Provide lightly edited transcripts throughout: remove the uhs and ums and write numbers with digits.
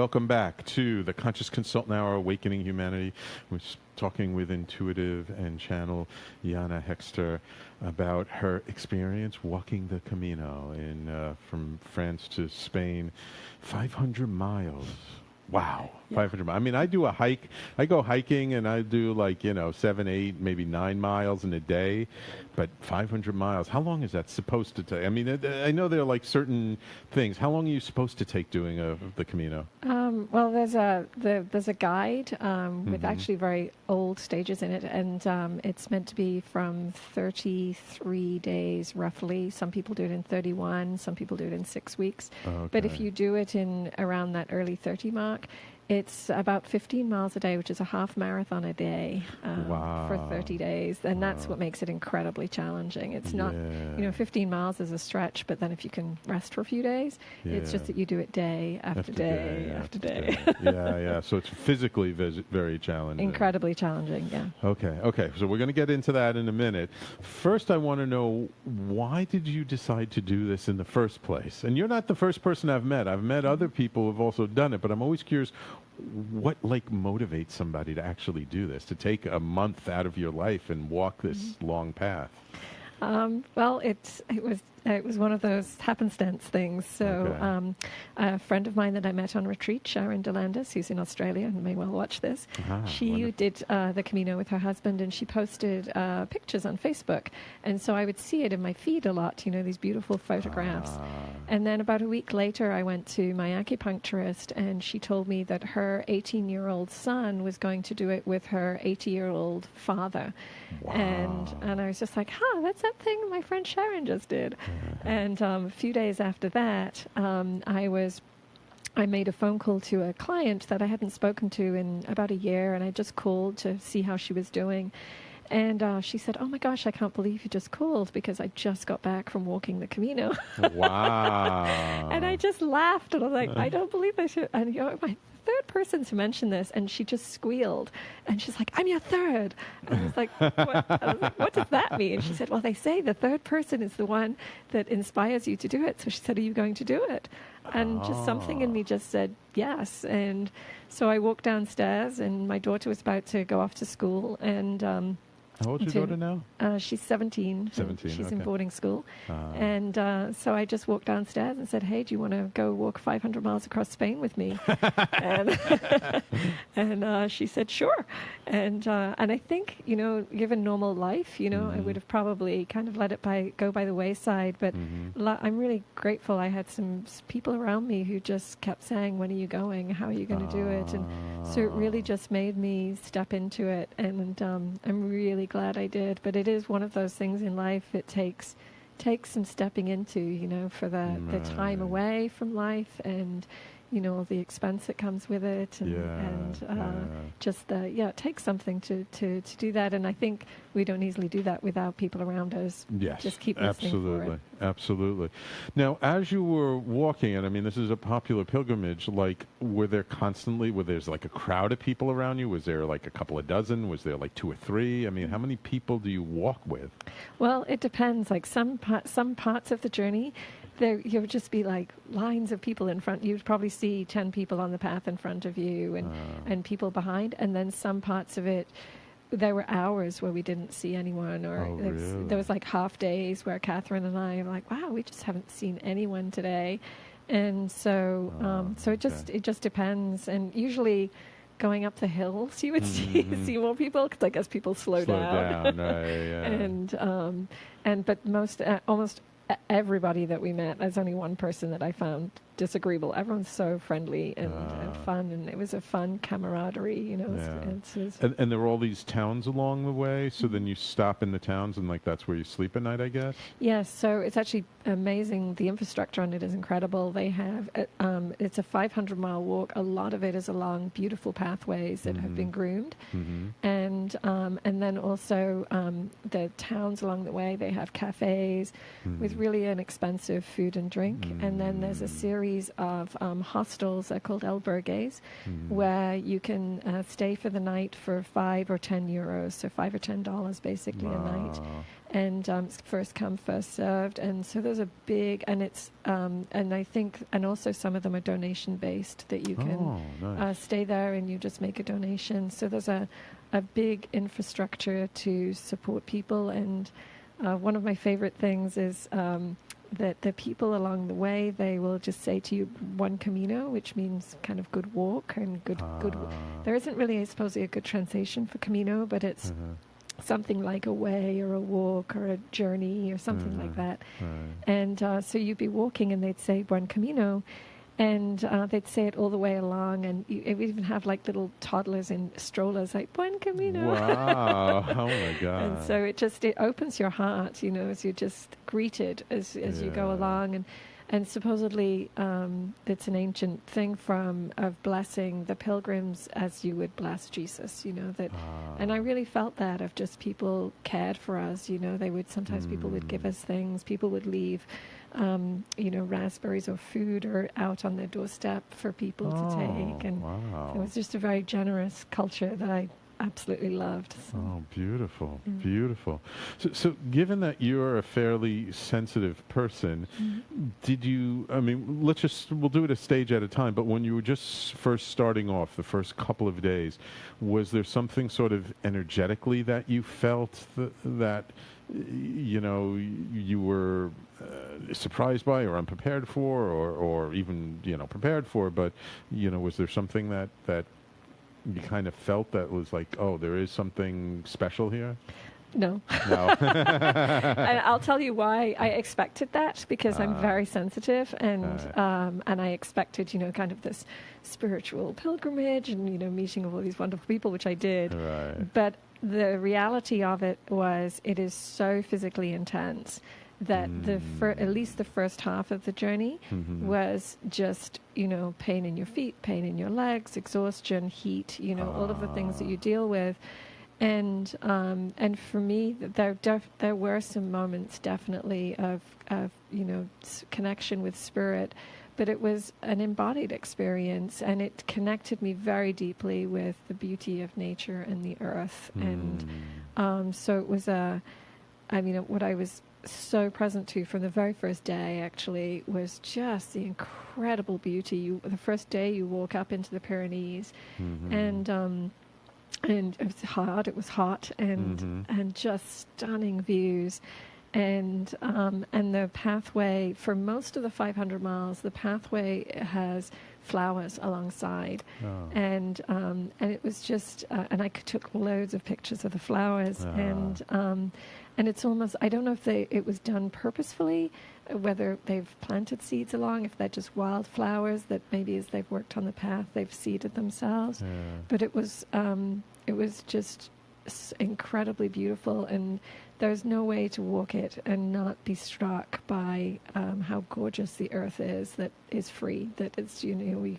welcome back to the Conscious Consultant Hour, Awakening Humanity. We're talking with intuitive and channel Jana Hexter about her experience walking the Camino from France to Spain, 500 miles. Wow, yeah. 500 miles. I mean, I do a hike. I go hiking and I do 7, 8, maybe 9 miles in a day. But 500 miles, how long is that supposed to take? I mean, I know there are certain things. How long are you supposed to take doing the Camino? Well, there's a guide with actually very old stages in it, and it's meant to be from 33 days roughly. Some people do it in 31, some people do it in 6 weeks. Okay. But if you do it in around that early 30 mark, it's about 15 miles a day, which is a half marathon a day for 30 days. And that's what makes it incredibly challenging. It's not, 15 miles is a stretch, but then if you can rest for a few days, it's just that you do it day after day after day. Yeah. So it's physically very challenging. Incredibly challenging, yeah. Okay. So we're going to get into that in a minute. First, I want to know, why did you decide to do this in the first place? And you're not the first person I've met. I've met other people who've also done it, but I'm always curious, what motivates somebody to actually do this, to take a month out of your life and walk this long path? Well, it was one of those happenstance things. So a friend of mine that I met on retreat, Sharon DeLandis, who's in Australia and may well watch this, she did the Camino with her husband, and she posted pictures on Facebook. And so I would see it in my feed a lot, these beautiful photographs. And then about a week later, I went to my acupuncturist, and she told me that her 18-year-old son was going to do it with her 80-year-old father. Wow. And I was just like, that's that thing my friend Sharon just did. And a few days after that, I made a phone call to a client that I hadn't spoken to in about a year, and I just called to see how she was doing. And she said, "Oh my gosh, I can't believe you just called, because I just got back from walking the Camino." Wow. And I just laughed, and I was like, I don't believe I should. And my third person to mention this, and she just squealed, and she's like, "I'm your third." And I was like, what does that mean? And she said, "Well, they say the third person is the one that inspires you to do it." So she said, "Are you going to do it?" And just something in me just said yes. And so I walked downstairs, and my daughter was about to go off to school, and how old is your daughter now? She's 17. 17, she's in boarding school. And so I just walked downstairs and said, "Hey, do you want to go walk 500 miles across Spain with me?" and she said, "Sure." And I think, given normal life, I would have probably kind of let it go by the wayside. But I'm really grateful. I had some people around me who just kept saying, "When are you going? How are you going to do it?" And so it really just made me step into it. And I'm really glad I did. But it is one of those things in life, it takes some stepping into, for the time away from life, and the expense that comes with it, and it takes something to do that. And I think we don't easily do that without people around us. Yes, just keep listening for it. Absolutely. Now, as you were walking, and I mean, this is a popular pilgrimage, was there's a crowd of people around you? Was there a couple of dozen? Was there 2 or 3? I mean, how many people do you walk with? Well, it depends. Some parts of the journey, there would just be lines of people in front. You'd probably see 10 people on the path in front of you, and people behind. And then some parts of it, there were hours where we didn't see anyone, or really? There was half days where Catherine and I were like, "Wow, we just haven't seen anyone today." And so it just depends. And usually, going up the hills, you would see more people, because I guess people slow down. Right, yeah. But almost everybody that we met, there's only one person that I found disagreeable. Everyone's so friendly and fun, and it was a fun camaraderie, And there were all these towns along the way, so then you stop in the towns, and that's where you sleep at night, I guess? Yes, so it's actually amazing. The infrastructure on it is incredible. They have, it's a 500-mile walk. A lot of it is along beautiful pathways that have been groomed. And then also the towns along the way, they have cafes with really inexpensive food and drink. And then there's a series series of hostels, they're called albergues, where you can stay for the night for 5 or 10 euros, so $5 or $10 basically a night. And it's first come, first served. And so there's a big, and it's, and I think, and also some of them are donation based, that you can nice. stay there and you just make a donation. So there's a big infrastructure to support people. And one of my favorite things is that the people along the way, they will just say to you, "Buen Camino," which means kind of good walk and good. There isn't really, I suppose, a good translation for Camino, but it's something like a way or a walk or a journey or something like that. And so you'd be walking and they'd say "Buen Camino," and they'd say it all the way along, and we even have like little toddlers in strollers like "Buen Camino." Wow. Oh my God. And so it opens your heart, as you're just greeted as you go along. And supposedly it's an ancient thing of blessing the pilgrims as you would bless Jesus, that. And I really felt that, of just people cared for us, they would, sometimes people would give us things, people would leave, raspberries or food or out on their doorstep for people to take. And it was just a very generous culture that I absolutely loved. So. Oh, beautiful, beautiful. So given that you're a fairly sensitive person, did you, we'll do it a stage at a time, but when you were just first starting off, the first couple of days, was there something sort of energetically that you felt that you were surprised by or unprepared for, or even, prepared for, but, was there something that you kind of felt that was like, oh, there is something special here? No. And I'll tell you why. I expected that, because I'm very sensitive, and I expected, kind of this spiritual pilgrimage and, meeting all these wonderful people, which I did. Right. But the reality of it was, it is so physically intense that at least the first half of the journey was just, pain in your feet, pain in your legs, exhaustion, heat, all of the things that you deal with. And for me, there were some moments definitely of connection with spirit, but it was an embodied experience, and it connected me very deeply with the beauty of nature and the earth. And so it was what I was so present to from the very first day actually was just the incredible beauty. The first day you walk up into the Pyrenees, and it was hot, and just stunning views, and the pathway for most of the 500 miles, the pathway has flowers alongside, and it was just, and I took loads of pictures of the flowers, and it's almost, I don't know if it was done purposefully, whether they've planted seeds along, if they're just wildflowers that maybe as they've worked on the path they've seeded themselves, but it was just incredibly beautiful, and there's no way to walk it and not be struck by how gorgeous the earth is, that is free, that it's, you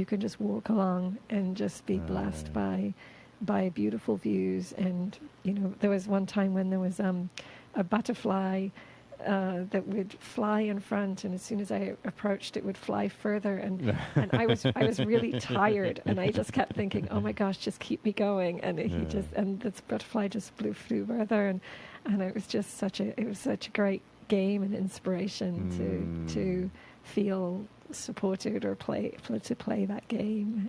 can just walk along and just be blessed by beautiful views. And there was one time when there was a butterfly that would fly in front, and as soon as I approached, it would fly further, and I was really tired, and I just kept thinking, oh my gosh, just keep me going, and and this butterfly just flew further, and it was just such a great game and inspiration to feel supported or to play that game.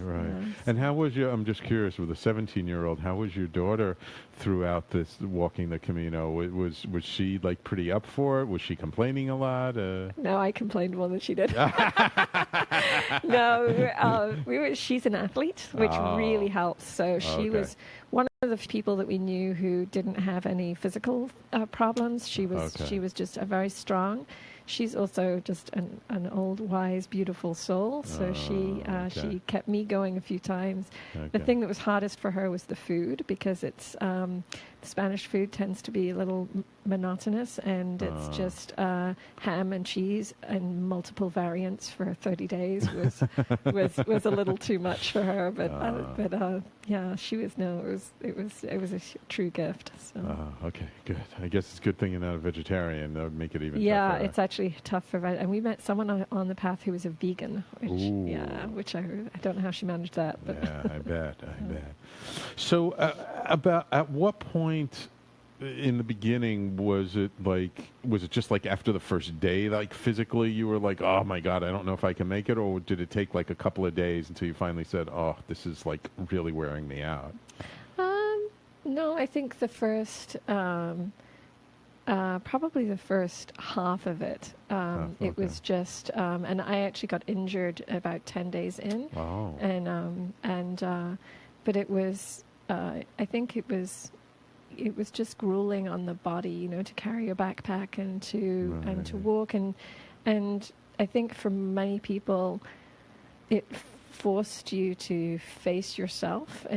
Right. And how was I'm just curious, with a 17-year-old, how was your daughter throughout this walking the Camino? Was she like pretty up for it? Was she complaining a lot? No, I complained more than she did. No, she's an athlete, which really helps. So she was one of the people that we knew who didn't have any physical problems. She was just a very strong. She's also just an old, wise, beautiful soul. So she kept me going a few times. The thing that was hardest for her was the food, because it's Spanish food tends to be a little monotonous, and it's just ham and cheese and multiple variants for 30 days was a little too much for her. But yeah, she was it was a true gift. So. Okay, good. I guess it's a good thing you're not a vegetarian. That would make it even tougher. Yeah, it's actually tough for and we met someone on the path who was a vegan, which I don't know how she managed that. But yeah, I bet. So, about at what point in the beginning was it just like after the first day, like physically you were like, oh my God, I don't know if I can make it, or did it take like a couple of days until you finally said, oh, this is like really wearing me out? No, I think the first. Probably the first half of it. It was just, and I actually got injured about 10 days in. Wow. But it was, I think it was just grueling on the body, to carry your backpack and to walk, and I think for many people, it forced you to face yourself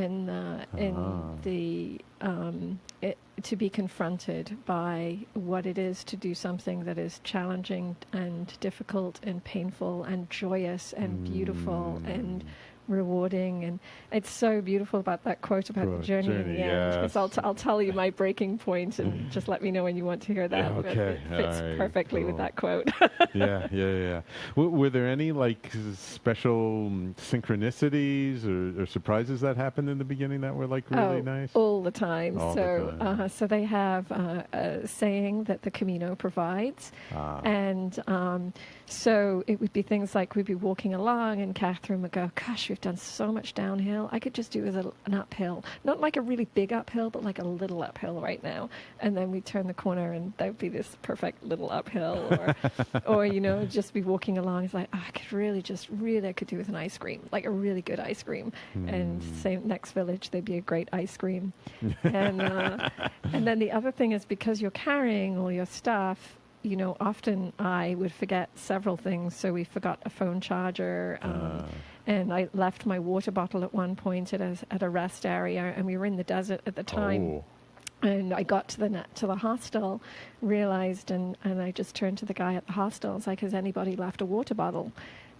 to be confronted by what it is to do something that is challenging and difficult and painful and joyous and beautiful and rewarding. And it's so beautiful about that quote about the journey in the end. Yes. I'll tell you my breaking point, and just let me know when you want to hear that. Yeah, okay. It fits perfectly with that quote. Yeah. Were there any like special synchronicities or surprises that happened in the beginning that were like really nice? All the time. All so the time. So they have a saying that the Camino provides, and so it would be things like we'd be walking along and Catherine would go, gosh, we've done so much downhill. I could just do an uphill. Not like a really big uphill, but like a little uphill right now. And then we'd turn the corner and that would be this perfect little uphill. Or just be walking along. It's like, I could do with an ice cream, like a really good ice cream. And same next village, there'd be a great ice cream. And then the other thing is, because you're carrying all your stuff, often I would forget several things. So we forgot a phone charger, and I left my water bottle at one point at a rest area, and we were in the desert at the time. Oh. And I got to the hostel, realized, and I just turned to the guy at the hostel. It's like, has anybody left a water bottle?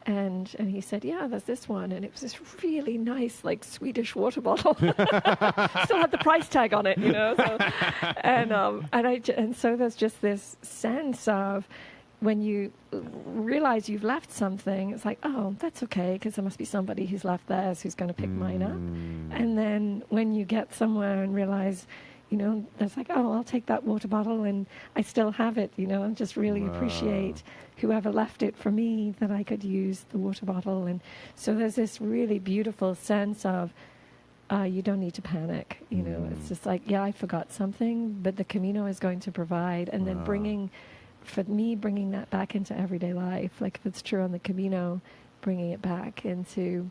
And he said, yeah, there's this one. And it was this really nice, like, Swedish water bottle. Still had the price tag on it, So, and so there's just this sense of when you realize you've left something, it's like, oh, that's okay, because there must be somebody who's left theirs who's going to pick mine up. And then when you get somewhere and realize, it's like, oh, I'll take that water bottle and I still have it, and just really appreciate whoever left it for me, that I could use the water bottle. And so there's this really beautiful sense of you don't need to panic. It's just like, yeah, I forgot something, but the Camino is going to provide. And then bringing that back into everyday life, like if it's true on the Camino, bringing it back into,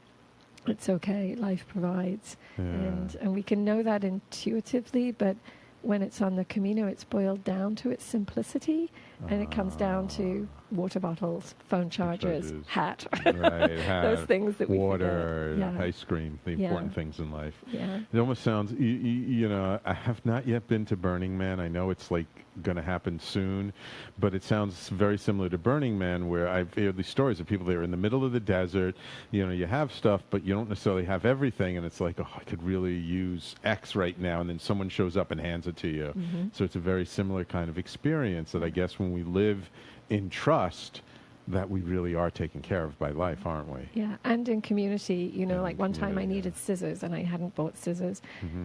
it's okay, life provides. And we can know that intuitively, but when it's on the Camino, it's boiled down to its simplicity, and it comes down to water bottles, phone chargers, hat. Hat. Those things that we water, forget. ice cream, the important things in life. Yeah. It almost sounds, I have not yet been to Burning Man. I know it's like going to happen soon, but it sounds very similar to Burning Man, where I've heard these stories of people that are in the middle of the desert. You have stuff, but you don't necessarily have everything, and it's like, oh, I could really use X right now, and then someone shows up and hands it to you. So it's a very similar kind of experience that I guess when we live in trust, that we really are taken care of by life, aren't we? Yeah, and in community, like one time I needed scissors and I hadn't bought scissors,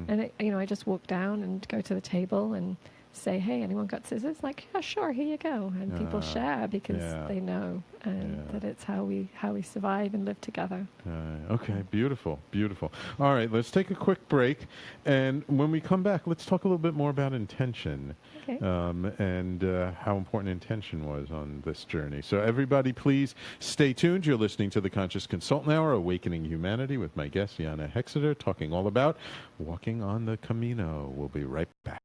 and I just walk down and go to the table and say, hey, anyone got scissors? Like, yeah, sure, here you go. And people share because they know that it's how we survive and live together. Okay, beautiful. All right, let's take a quick break. And when we come back, let's talk a little bit more about intention. Okay. And how important intention was on this journey. So everybody, please stay tuned. You're listening to the Conscious Consultant Hour, Awakening Humanity, with my guest, Jana Hexter, talking all about walking on the Camino. We'll be right back.